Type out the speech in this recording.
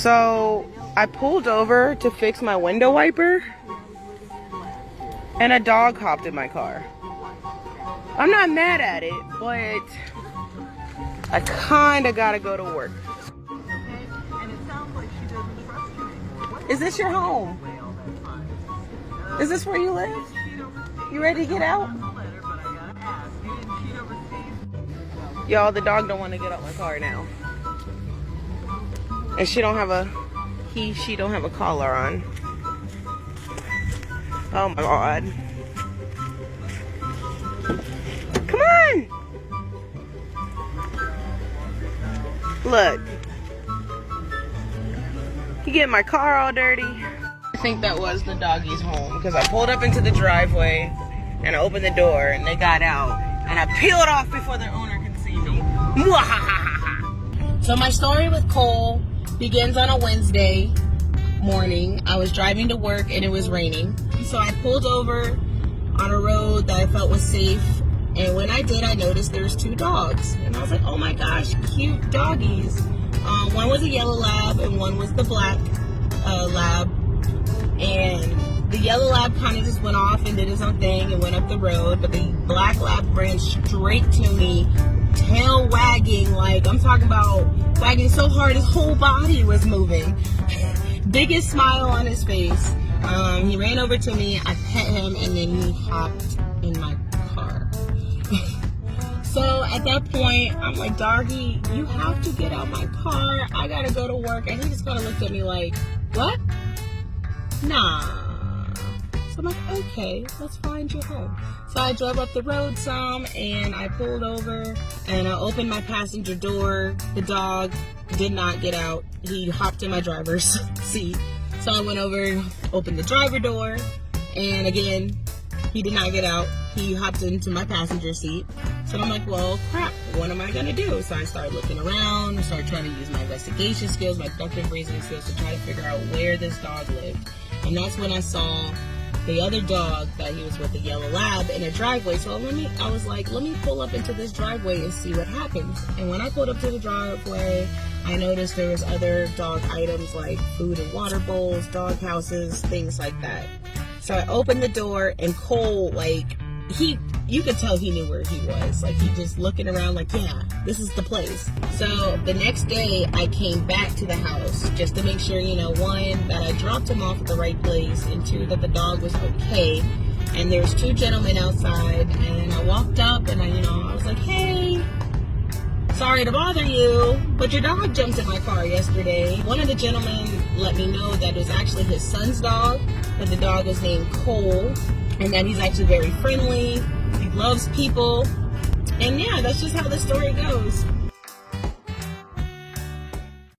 So I pulled over to fix my window wiper and a dog hopped in my car. I'm not mad at it, but I kinda gotta go to work. Is this your home? Is this where you live? You ready to get out? Y'all, the dog don't want to get out my car now. And she don't have a, she don't have a collar on. Oh my God. Come on! Look. You getting my car all dirty. I think that was the doggy's home because I pulled up into the driveway and I opened the door and they got out and I peeled off before their owner could see me. So my story with Cole begins on a Wednesday morning. I was driving to work and it was raining. So I pulled over on a road that I felt was safe. And when I did, I noticed there was 2 dogs. And I was like, oh my gosh, cute doggies. One was a yellow lab and one was the black lab. And the yellow lab kind of just went off and did his own thing and went up the road. But the black lab ran straight to me, tail wagging, like I'm talking about wagging so hard his whole body was moving. Biggest smile on his face. He ran over to me, I pet him, and then he hopped in my car. So at that point, I'm like, doggy, you have to get out my car. I gotta go to work. And he just kind of looked at me like, what? Nah. So I'm like, okay, let's find your home. So I drove up the road some and I pulled over and I opened my passenger door. The dog did not get out. He hopped in my driver's seat. So I went over and opened the driver door and again, he did not get out. He hopped into my passenger seat. So I'm like, well, crap, what am I gonna do? So I started looking around, started trying to use my investigation skills, my deductive reasoning skills to try to figure out where this dog lived. And that's when I saw the other dog that he was with, the yellow lab, in a driveway. So I was like, let me pull up into this driveway and see what happens. And when I pulled up to the driveway, I noticed there was other dog items like food and water bowls, dog houses, things like that. So I opened the door and Cole, like, you could tell he knew where he was. Like, he just looking around like, yeah, this is the place. So the next day I came back to the house just to make sure, one, that I dropped him off at the right place, and 2, that the dog was okay. And there's 2 gentlemen outside, and I walked up and I was like, hey, sorry to bother you, but your dog jumped in my car yesterday. One of the gentlemen let me know that it was actually his son's dog, that the dog was named Cole, and that he's actually very friendly, he loves people, and yeah, that's just how the story goes.